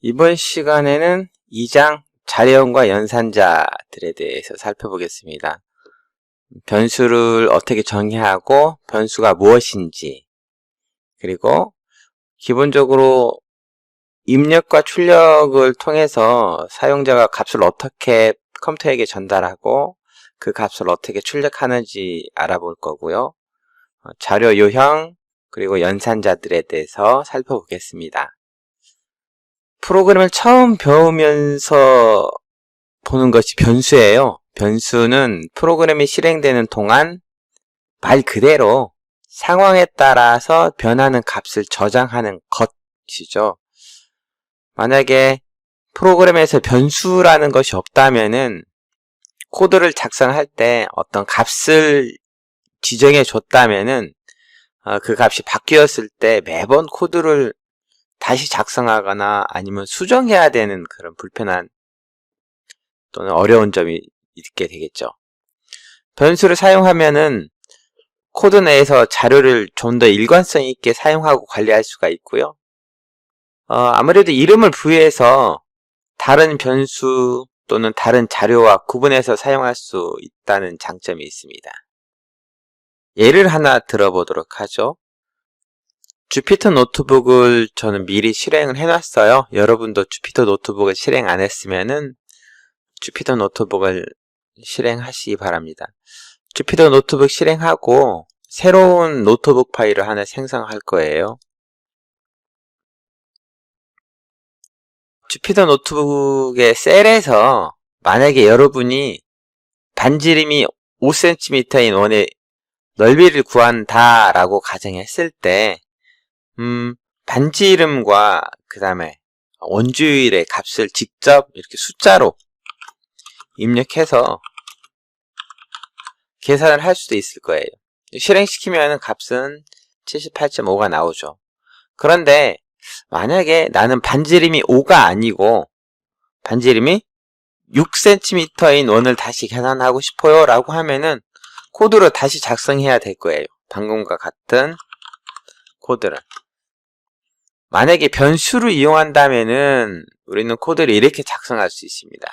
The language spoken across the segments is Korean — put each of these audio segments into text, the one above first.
이번 시간에는 2장 자료형과 연산자들에 대해서 살펴보겠습니다. 변수를 어떻게 정의하고 변수가 무엇인지, 그리고 기본적으로 입력과 출력을 통해서 사용자가 값을 어떻게 컴퓨터에게 전달하고 그 값을 어떻게 출력하는지 알아볼 거고요. 자료 요형 그리고 연산자들에 대해서 살펴보겠습니다. 프로그램을 처음 배우면서 보는 것이 변수예요. 변수는 프로그램이 실행되는 동안 말 그대로 상황에 따라서 변하는 값을 저장하는 것이죠. 만약에 프로그램에서 변수라는 것이 없다면은 코드를 작성할 때 어떤 값을 지정해 줬다면은 그 값이 바뀌었을 때 매번 코드를 다시 작성하거나 아니면 수정해야 되는 그런 불편한 또는 어려운 점이 있게 되겠죠. 변수를 사용하면은 코드 내에서 자료를 좀 더 일관성 있게 사용하고 관리할 수가 있고요. 아무래도 이름을 부여해서 다른 변수 또는 다른 자료와 구분해서 사용할 수 있다는 장점이 있습니다. 예를 하나 들어보도록 하죠. 주피터 노트북을 저는 미리 실행을 해놨어요. 여러분도 주피터 노트북을 실행 안 했으면은 주피터 노트북을 실행하시기 바랍니다. 주피터 노트북 실행하고 새로운 노트북 파일을 하나 생성할 거예요. 주피터 노트북의 셀에서 만약에 여러분이 반지름이 5cm인 원의 넓이를 구한다 라고 가정했을 때 반지름과 그 다음에 원주율의 값을 직접 이렇게 숫자로 입력해서 계산을 할 수도 있을 거예요. 실행시키면 값은 78.5가 나오죠. 그런데 만약에 나는 반지름이 5가 아니고 반지름이 6cm인 원을 다시 계산하고 싶어요 라고 하면은 코드를 다시 작성해야 될 거예요. 방금과 같은 코드를. 만약에 변수를 이용한다면은 우리는 코드를 이렇게 작성할 수 있습니다.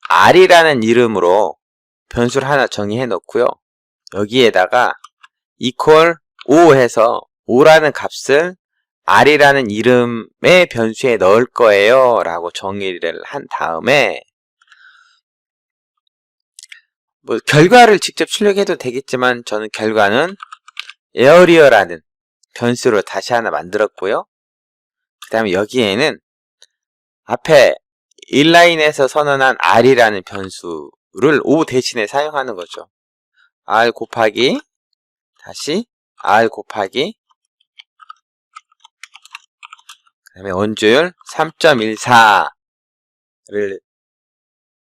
R이라는 이름으로 변수를 하나 정의해 놓고요. 여기에다가 equal 5 해서 5라는 값을 R이라는 이름의 변수에 넣을 거예요 라고 정의를 한 다음에 결과를 직접 출력해도 되겠지만 저는 결과는 에어리어라는 변수로 다시 하나 만들었고요. 그 다음에 여기에는 앞에 inline에서 선언한 R이라는 변수를 5 대신에 사용하는 거죠. R 곱하기 다시 R 곱하기 그 다음에 원주율 3.14를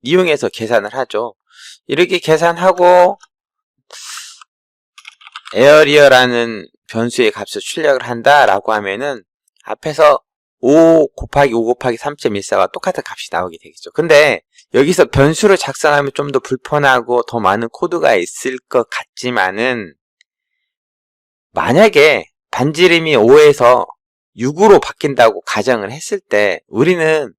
이용해서 계산을 하죠. 이렇게 계산하고 에어리어라는 변수의 값을 출력을 한다 라고 하면은 앞에서 5 곱하기 5 곱하기 3.14가 똑같은 값이 나오게 되겠죠. 근데 여기서 변수를 작성하면 좀 더 불편하고 더 많은 코드가 있을 것 같지만은 만약에 반지름이 5에서 6으로 바뀐다고 가정을 했을 때 우리는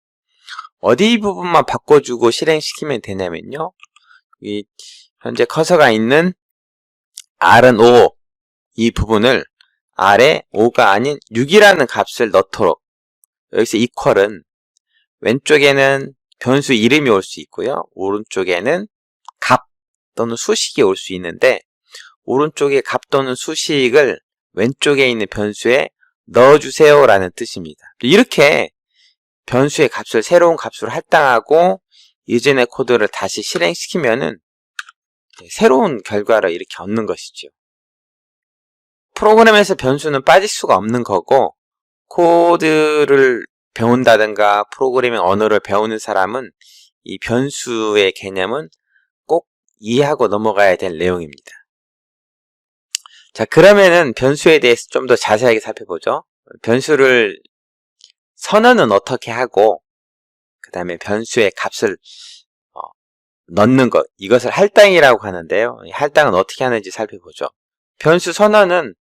어디 부분만 바꿔주고 실행시키면 되냐면요. 이 현재 커서가 있는 R은 5, 이 부분을 R에 5가 아닌 6이라는 값을 넣도록 여기서 equal은 왼쪽에는 변수 이름이 올 수 있고요. 오른쪽에는 값 또는 수식이 올 수 있는데 오른쪽에 값 또는 수식을 왼쪽에 있는 변수에 넣어주세요 라는 뜻입니다. 이렇게 변수의 값을 새로운 값으로 할당하고 이전의 코드를 다시 실행시키면은 새로운 결과를 이렇게 얻는 것이죠. 프로그램에서 변수는 빠질 수가 없는 거고 코드를 배운다든가 프로그래밍 언어를 배우는 사람은 이 변수의 개념은 꼭 이해하고 넘어가야 될 내용입니다. 자, 그러면은 변수에 대해서 좀 더 자세하게 살펴보죠. 변수를 선언은 어떻게 하고 그 다음에 변수의 값을 넣는 것, 이것을 할당이라고 하는데요. 이 할당은 어떻게 하는지 살펴보죠. 변수 선언은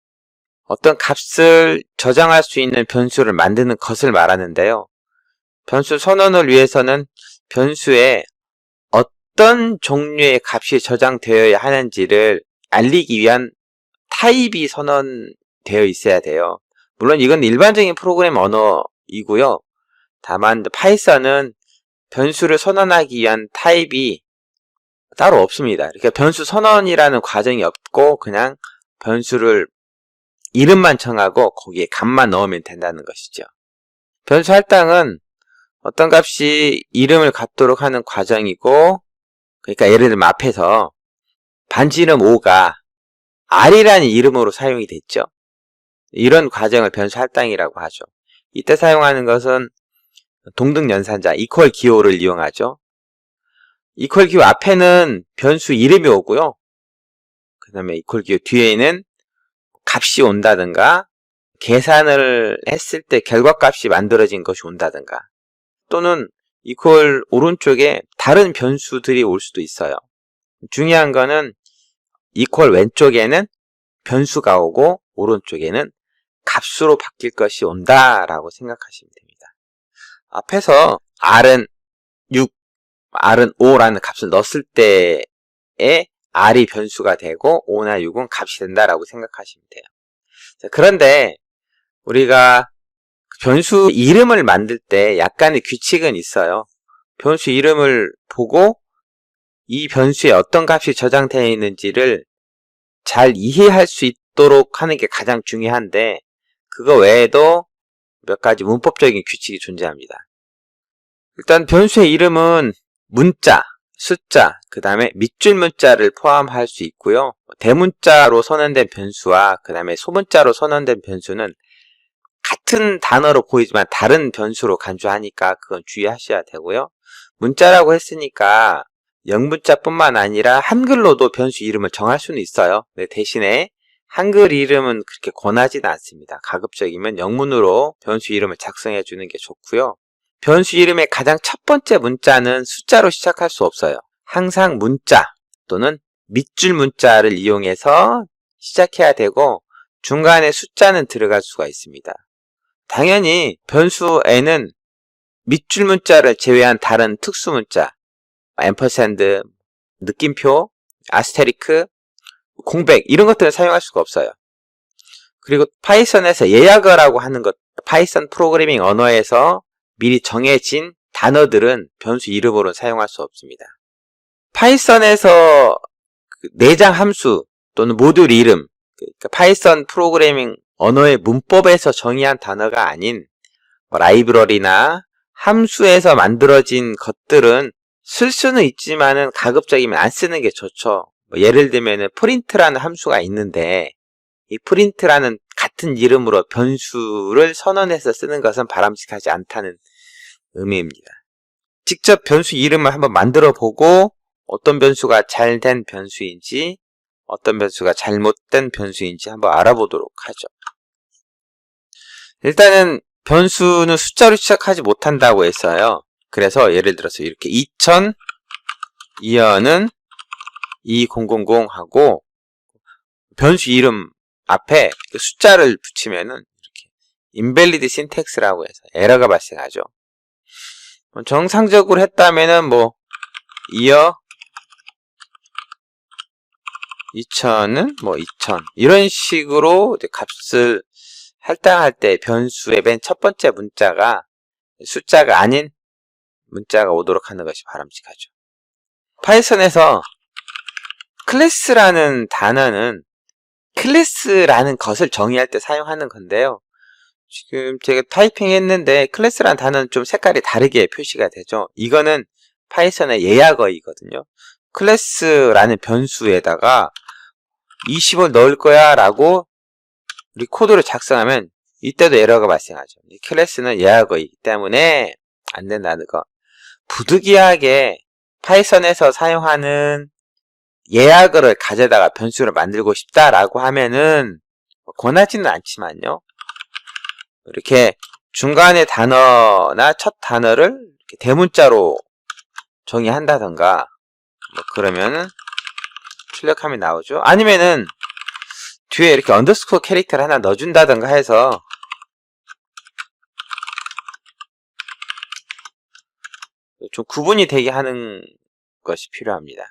어떤 값을 저장할 수 있는 변수를 만드는 것을 말하는데요. 변수 선언을 위해서는 변수에 어떤 종류의 값이 저장되어야 하는지를 알리기 위한 타입이 선언되어 있어야 돼요. 물론 이건 일반적인 프로그램 언어이고요. 다만 파이썬은 변수를 선언하기 위한 타입이 따로 없습니다. 그러니까 변수 선언이라는 과정이 없고 그냥 변수를 이름만 정하고 거기에 값만 넣으면 된다는 것이죠. 변수 할당은 어떤 값이 이름을 갖도록 하는 과정이고, 그러니까 예를 들면 앞에서 반지 이름 5가 R이라는 이름으로 사용이 됐죠. 이런 과정을 변수 할당이라고 하죠. 이때 사용하는 것은 동등 연산자 equal 기호를 이용하죠. equal 기호 앞에는 변수 이름이 오고요. 그 다음에 equal 기호 뒤에는 값이 온다든가 계산을 했을 때 결과값이 만들어진 것이 온다든가 또는 equal 오른쪽에 다른 변수들이 올 수도 있어요. 중요한 거는 equal 왼쪽에는 변수가 오고 오른쪽에는 값으로 바뀔 것이 온다라고 생각하시면 됩니다. 앞에서 R은 6, R은 5라는 값을 넣었을 때에 R이 변수가 되고 5나 6은 값이 된다라고 생각하시면 돼요. 자, 그런데 우리가 변수 이름을 만들 때 약간의 규칙은 있어요. 변수 이름을 보고 이 변수에 어떤 값이 저장되어 있는지를 잘 이해할 수 있도록 하는 게 가장 중요한데 그거 외에도 몇 가지 문법적인 규칙이 존재합니다. 일단 변수의 이름은 문자, 숫자, 그 다음에 밑줄 문자를 포함할 수 있고요. 대문자로 선언된 변수와 그 다음에 소문자로 선언된 변수는 같은 단어로 보이지만 다른 변수로 간주하니까 그건 주의하셔야 되고요. 문자라고 했으니까 영문자뿐만 아니라 한글로도 변수 이름을 정할 수는 있어요. 대신에 한글 이름은 그렇게 권하지는 않습니다. 가급적이면 영문으로 변수 이름을 작성해 주는 게 좋고요. 변수 이름의 가장 첫 번째 문자는 숫자로 시작할 수 없어요. 항상 문자 또는 밑줄 문자를 이용해서 시작해야 되고 중간에 숫자는 들어갈 수가 있습니다. 당연히 변수에는 밑줄 문자를 제외한 다른 특수 문자, 앰퍼샌드, 느낌표, 아스테리크, 공백 이런 것들을 사용할 수가 없어요. 그리고 파이썬에서 예약어라고 하는 것, 파이썬 프로그래밍 언어에서 미리 정해진 단어들은 변수 이름으로 사용할 수 없습니다. 파이썬에서 내장 함수 또는 모듈 이름, 그러니까 파이썬 프로그래밍 언어의 문법에서 정의한 단어가 아닌 라이브러리나 함수에서 만들어진 것들은 쓸 수는 있지만은 가급적이면 안 쓰는 게 좋죠. 예를 들면 프린트라는 함수가 있는데 이 프린트라는 같은 이름으로 변수를 선언해서 쓰는 것은 바람직하지 않다는 의미입니다. 직접 변수 이름을 한번 만들어 보고 어떤 변수가 잘된 변수인지 어떤 변수가 잘못된 변수인지 한번 알아보도록 하죠. 일단은 변수는 숫자로 시작하지 못한다고 했어요. 그래서 예를 들어서 이렇게 2002년은 2000 하고 변수 이름 앞에 숫자를 붙이면은 이렇게 invalid syntax라고 해서 에러가 발생하죠. 정상적으로 했다면은 뭐 year 2000은 뭐 2000 이런 식으로 값을 할당할 때 변수의 맨 첫 번째 문자가 숫자가 아닌 문자가 오도록 하는 것이 바람직하죠. 파이썬에서 클래스라는 단어는 클래스라는 것을 정의할 때 사용하는 건데요. 지금 제가 타이핑 했는데 클래스라는 단어는 좀 색깔이 다르게 표시가 되죠. 이거는 파이썬의 예약어이거든요. 클래스라는 변수에다가 20을 넣을 거야 라고 우리 코드를 작성하면 이때도 에러가 발생하죠. 이 클래스는 예약어이기 때문에 안 된다는 거. 부득이하게 파이썬에서 사용하는 예약어를 가져다가 변수를 만들고 싶다라고 하면은 권하지는 않지만요. 이렇게 중간의 단어나 첫 단어를 이렇게 대문자로 정의한다던가 뭐 그러면은 출력하면 나오죠. 아니면은 뒤에 이렇게 언더스코어 캐릭터를 하나 넣어준다던가 해서 좀 구분이 되게 하는 것이 필요합니다.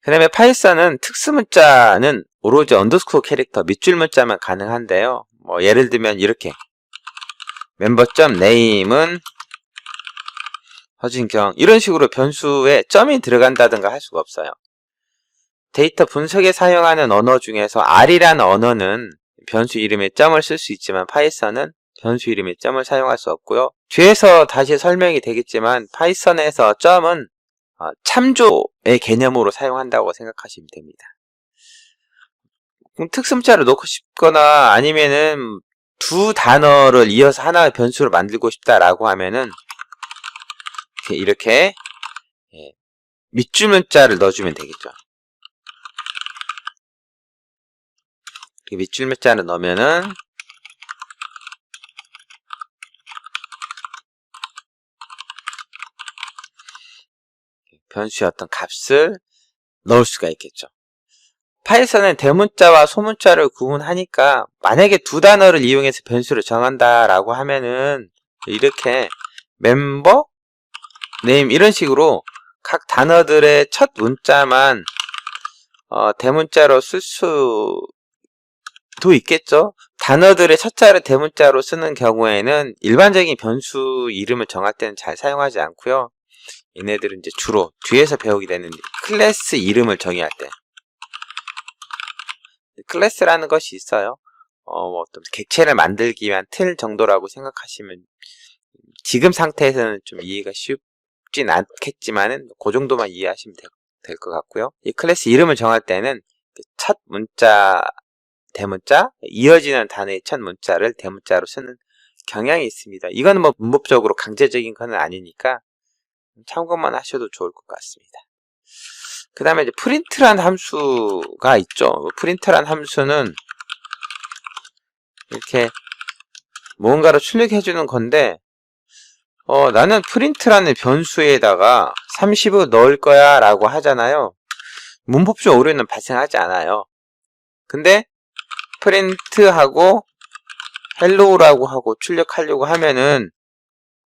그 다음에 파이썬은 특수문자는 오로지 언더스코어 캐릭터 밑줄 문자만 가능한데요. 뭐 예를 들면 이렇게 멤버.name은 허진경 이런 식으로 변수에 점이 들어간다든가 할 수가 없어요. 데이터 분석에 사용하는 언어 중에서 R이라는 언어는 변수 이름에 점을 쓸 수 있지만 파이썬은 변수 이름에 점을 사용할 수 없고요. 뒤에서 다시 설명이 되겠지만 파이썬에서 점은 참조의 개념으로 사용한다고 생각하시면 됩니다. 특수문자를 넣고 싶거나 아니면은 두 단어를 이어서 하나의 변수를 만들고 싶다라고 하면은 이렇게 밑줄 문자를 넣어주면 되겠죠. 밑줄 문자를 넣으면은 변수의 어떤 값을 넣을 수가 있겠죠. 파이썬은 대문자와 소문자를 구분하니까 만약에 두 단어를 이용해서 변수를 정한다라고 하면은 이렇게 멤버, 네임 이런 식으로 각 단어들의 첫 문자만 대문자로 쓸 수도 있겠죠. 단어들의 첫 자를 대문자로 쓰는 경우에는 일반적인 변수 이름을 정할 때는 잘 사용하지 않고요. 얘네들은 이제 주로 뒤에서 배우게 되는 클래스 이름을 정의할 때 클래스라는 것이 있어요. 뭐 어떤 객체를 만들기 위한 틀 정도라고 생각하시면 지금 상태에서는 좀 이해가 쉽진 않겠지만은 그 정도만 이해하시면 될 것 같고요. 이 클래스 이름을 정할 때는 첫 문자, 대문자, 이어지는 단어의 첫 문자를 대문자로 쓰는 경향이 있습니다. 이거는 뭐 문법적으로 강제적인 건 아니니까 참고만 하셔도 좋을 것 같습니다. 그 다음에 이제 프린트란 함수가 있죠. 프린트란 함수는 이렇게 무언가를 출력해주는 건데, 나는 프린트라는 변수에다가 30을 넣을 거야 라고 하잖아요. 문법적 오류는 발생하지 않아요. 근데 프린트하고 헬로우라고 하고 출력하려고 하면은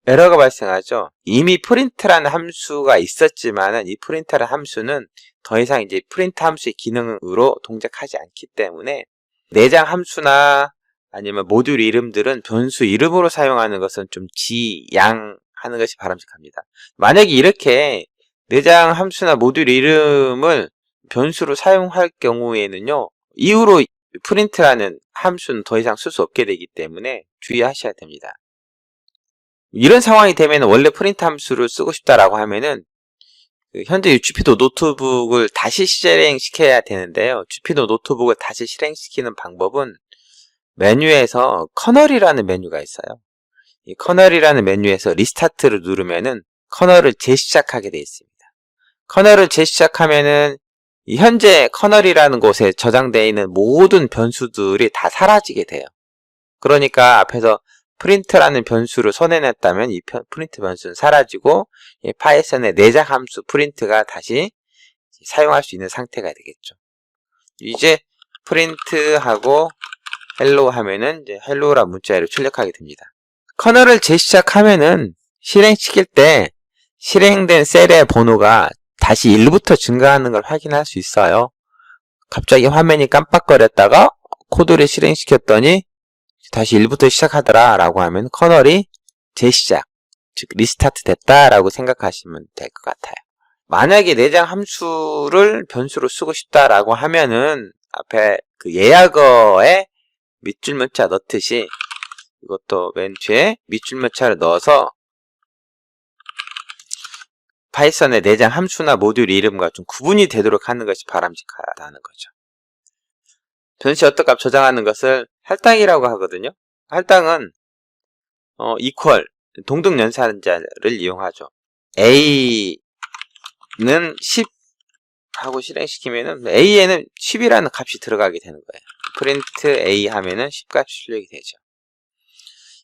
에러가 발생하죠. 이미 프린트라는 함수가 있었지만은 이 프린트라는 함수는 더 이상 이제 프린트 함수의 기능으로 동작하지 않기 때문에 내장 함수나 아니면 모듈 이름들은 변수 이름으로 사용하는 것은 좀 지양하는 것이 바람직합니다. 만약에 이렇게 내장 함수나 모듈 이름을 변수로 사용할 경우에는요, 이후로 프린트라는 함수는 더 이상 쓸 수 없게 되기 때문에 주의하셔야 됩니다. 이런 상황이 되면 원래 프린트 함수를 쓰고 싶다라고 하면은 현재 주피도 노트북을 다시 실행시켜야 되는데요. 주피도 노트북을 다시 실행시키는 방법은 메뉴에서 커널이라는 메뉴가 있어요. 이 커널이라는 메뉴에서 리스타트를 누르면은 커널을 재시작하게 되어 있습니다. 커널을 재시작하면은 현재 커널이라는 곳에 저장되어 있는 모든 변수들이 다 사라지게 돼요. 그러니까 앞에서 프린트라는 변수를 손해냈다면 이 프린트 변수는 사라지고 파이썬의 내장 함수 프린트가 다시 사용할 수 있는 상태가 되겠죠. 이제 프린트하고 헬로 하면은 이제 헬로라 문자를 출력하게 됩니다. 커널을 재시작하면은 실행시킬 때 실행된 셀의 번호가 다시 1부터 증가하는 걸 확인할 수 있어요. 갑자기 화면이 깜빡거렸다가 코드를 실행시켰더니 다시 1부터 시작하더라 라고 하면 커널이 재시작, 즉 리스타트 됐다 라고 생각하시면 될 것 같아요. 만약에 내장 함수를 변수로 쓰고 싶다 라고 하면은 앞에 그 예약어에 밑줄 문자 넣듯이 이것도 맨 뒤에 밑줄 문자를 넣어서 파이썬의 내장 함수나 모듈 이름과 좀 구분이 되도록 하는 것이 바람직하다는 거죠. 변수의 어떤 값 저장하는 것을 할당이라고 하거든요. 할당은 equal 동등 연산자를 이용하죠. a는 10 하고 실행시키면은 a에는 10이라는 값이 들어가게 되는 거예요. 프린트 a 하면은 10값이 출력이 되죠.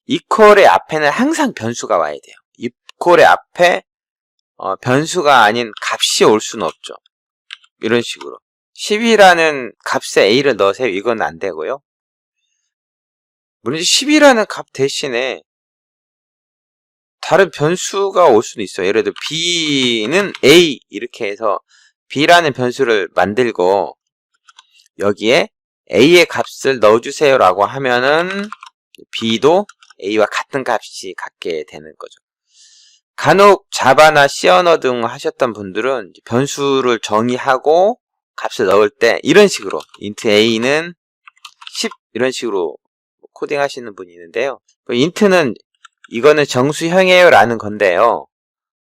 equal의 앞에는 항상 변수가 와야 돼요. equal의 앞에 변수가 아닌 값이 올 수는 없죠. 이런 식으로 10이라는 값에 a를 넣으세요. 이건 안 되고요. 물론 10이라는 값 대신에 다른 변수가 올 수도 있어요. 예를 들어 b는 a 이렇게 해서 b라는 변수를 만들고 여기에 a의 값을 넣어주세요 라고 하면은 b도 a와 같은 값이 갖게 되는 거죠. 간혹 자바나 C 언어 등 하셨던 분들은 변수를 정의하고 값을 넣을 때 이런 식으로 int a는 10 이런 식으로 코딩 하시는 분이 있는데요. int는 이거는 정수형이에요 라는 건데요.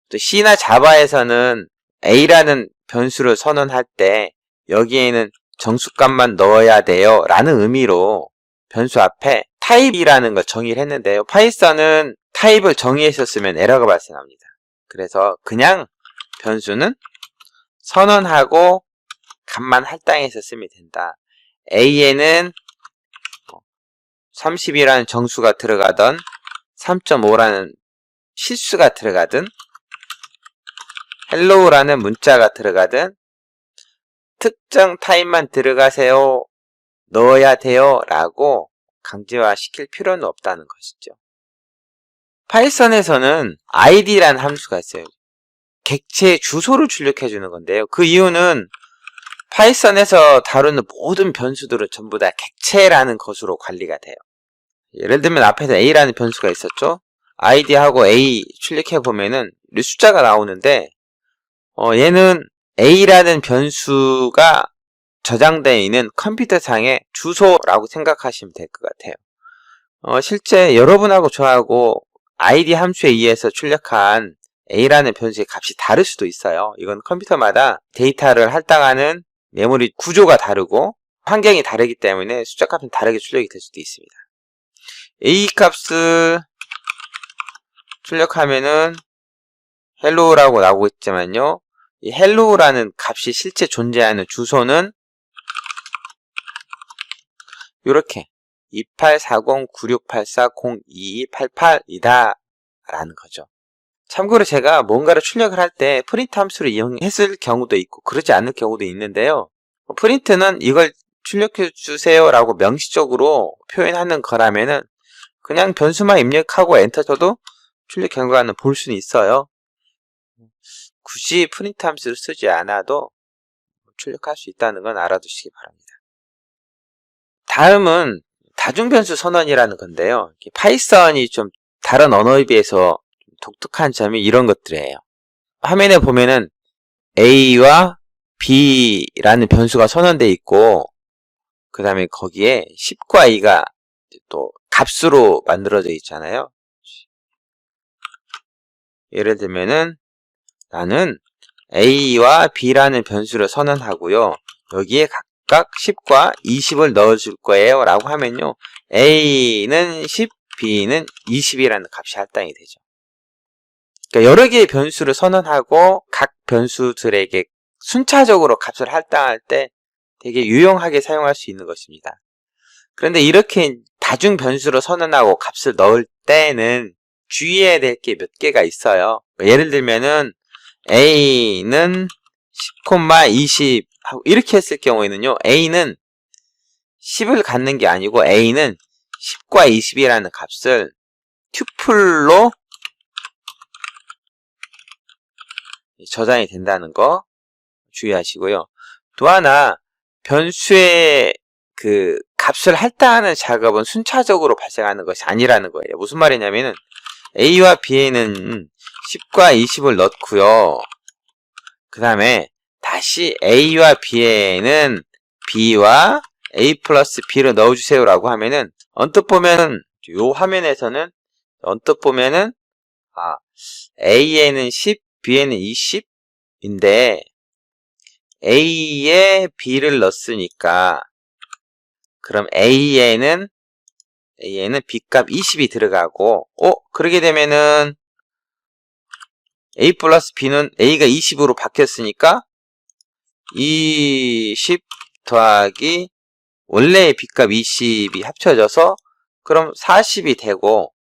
또 C나 자바에서는 a라는 변수를 선언할 때 여기에는 정수값만 넣어야 돼요 라는 의미로 변수 앞에 타입이라는 걸 정의를 했는데요. 파이썬은 타입을 정의했었으면 에러가 발생합니다. 그래서 그냥 변수는 선언하고 값만 할당해서 쓰면 된다. a에는 30이라는 정수가 들어가던 3.5라는 실수가 들어가든 hello라는 문자가 들어가든 특정 타입만 들어가세요, 넣어야 돼요 라고 강제화시킬 필요는 없다는 것이죠. 파이썬에서는 id라는 함수가 있어요. 객체 주소를 출력해 주는 건데요. 그 이유는 파이썬에서 다루는 모든 변수들은 전부 다 객체라는 것으로 관리가 돼요. 예를 들면 앞에서 a라는 변수가 있었죠. id하고 a 출력해 보면은 숫자가 나오는데 얘는 a라는 변수가 저장되어 있는 컴퓨터상의 주소라고 생각하시면 될 것 같아요. 실제 여러분하고 저하고 id 함수에 의해서 출력한 a라는 변수의 값이 다를 수도 있어요. 이건 컴퓨터마다 데이터를 할당하는 메모리 구조가 다르고 환경이 다르기 때문에 숫자 값은 다르게 출력이 될 수도 있습니다. a 값을 출력하면은 hello라고 나오고 있지만요. 이 hello라는 값이 실제 존재하는 주소는 이렇게 284096840288이다 라는 거죠. 참고로 제가 뭔가를 출력을 할 때 프린트 함수를 이용했을 경우도 있고 그러지 않을 경우도 있는데요. 프린트는 이걸 출력해 주세요 라고 명시적으로 표현하는 거라면은 그냥 변수만 입력하고 엔터 쳐도 출력 결과는 볼 수는 있어요. 굳이 프린트 함수를 쓰지 않아도 출력할 수 있다는 건 알아두시기 바랍니다. 다음은 다중변수 선언이라는 건데요. 파이썬이 좀 다른 언어에 비해서 독특한 점이 이런 것들이에요. 화면에 보면은 a와 b라는 변수가 선언되어 있고 그 다음에 거기에 10과 2가 또 값으로 만들어져 있잖아요. 예를 들면은 나는 a와 b라는 변수를 선언하고요. 여기에 각각 10과 20을 넣어줄 거예요 라고 하면요. a는 10, b는 20이라는 값이 할당이 되죠. 그러니까 여러 개의 변수를 선언하고 각 변수들에게 순차적으로 값을 할당할 때 되게 유용하게 사용할 수 있는 것입니다. 그런데 이렇게 다중 변수로 선언하고 값을 넣을 때는 주의해야 될 게 몇 개가 있어요. 예를 들면은 a는 10,20 하고 이렇게 했을 경우에는요. a는 10을 갖는 게 아니고 a는 10과 20이라는 값을 튜플로 저장이 된다는 거 주의하시고요. 또 하나 변수의 그 값을 할당하는 작업은 순차적으로 발생하는 것이 아니라는 거예요. 무슨 말이냐면은 a와 b에는 10과 20을 넣고요. 그 다음에 다시 a와 b에는 b와 a 플러스 b를 넣어주세요 라고 하면은 언뜻 보면은 요 화면에서는 언뜻 보면은 a에는 10, b에는 20인데 a에 b를 넣었으니까 그럼 a에는 b값 20이 들어가고 그러게 되면은 a 플러스 b는 a가 20으로 바뀌었으니까 20 더하기 원래의 b값 20이 합쳐져서 그럼 40이 되고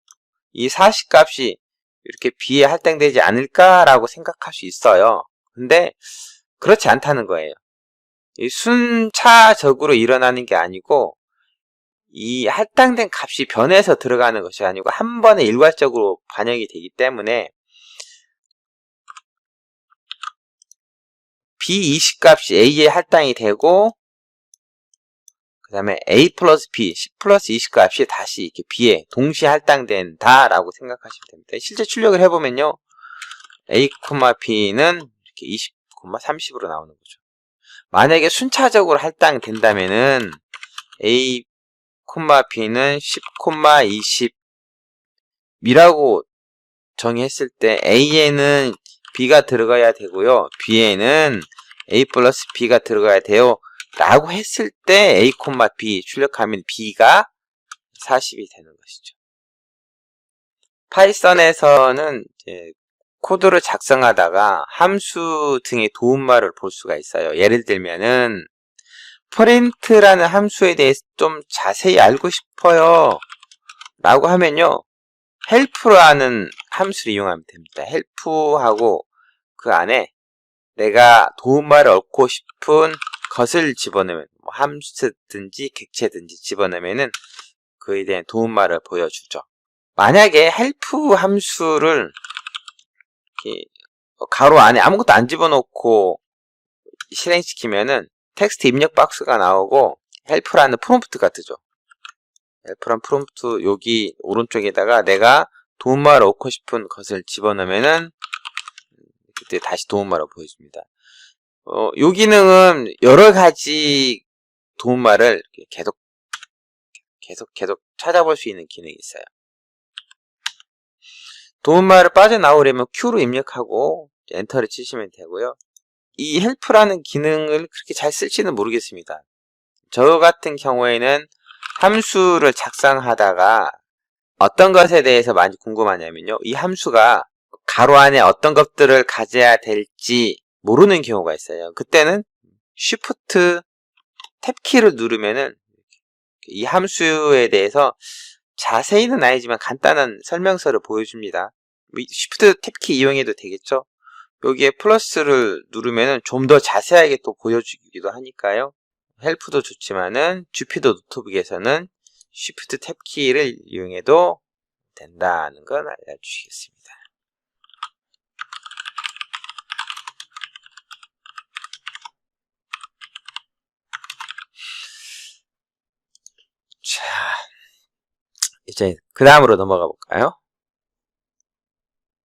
이 40 값이 이렇게 B에 할당되지 않을까라고 생각할 수 있어요. 근데 그렇지 않다는 거예요. 순차적으로 일어나는 게 아니고 이 할당된 값이 변해서 들어가는 것이 아니고 한 번에 일괄적으로 반영이 되기 때문에 B 20값이 A에 할당이 되고 그 다음에 A 플러스 B, 10 플러스 20값이 다시 이렇게 B에 동시에 할당된다라고 생각하시면 됩니다. 실제 출력을 해보면요. A, B는 이렇게 20, 30으로 나오는 거죠. 만약에 순차적으로 할당된다면은 A, B는 10, 20이라고 정의했을 때 A에는 B가 들어가야 되고요. B에는 A 플러스 B가 들어가야 돼요. 라고 했을 때 A, B 출력하면 B가 40이 되는 것이죠. 파이썬에서는 이제 코드를 작성하다가 함수 등의 도움말을 볼 수가 있어요. 예를 들면은 print라는 함수에 대해서 좀 자세히 알고 싶어요. 라고 하면요. help라는 함수를 이용하면 됩니다. help하고 그 안에 내가 도움말을 얻고 싶은 것을 집어넣으면 뭐 함수든지 객체든지 집어넣으면은 그에 대한 도움말을 보여주죠. 만약에 help 함수를 이렇게 가로 안에 아무것도 안 집어넣고 실행시키면은 텍스트 입력 박스가 나오고 help라는 프롬프트가 뜨죠. help라는 프롬프트 여기 오른쪽에다가 내가 도움말을 얻고 싶은 것을 집어넣으면은 그때 다시 도움말을 보여줍니다. 이 기능은 여러 가지 도움말을 계속 찾아볼 수 있는 기능이 있어요. 도움말을 빠져나오려면 Q로 입력하고 엔터를 치시면 되고요. 이 help라는 기능을 그렇게 잘 쓸지는 모르겠습니다. 저 같은 경우에는 함수를 작성하다가 어떤 것에 대해서 많이 궁금하냐면요. 이 함수가 가로 안에 어떤 것들을 가져야 될지 모르는 경우가 있어요. 그때는 Shift 탭키를 누르면은 이 함수에 대해서 자세히는 아니지만 간단한 설명서를 보여줍니다. Shift 탭키 이용해도 되겠죠? 여기에 플러스를 누르면은 좀 더 자세하게 또 보여주기도 하니까요. 헬프도 좋지만은 주피터 노트북에서는 Shift 탭키를 이용해도 된다는 건 알려주시겠습니다. 자, 이제 그 다음으로 넘어가 볼까요?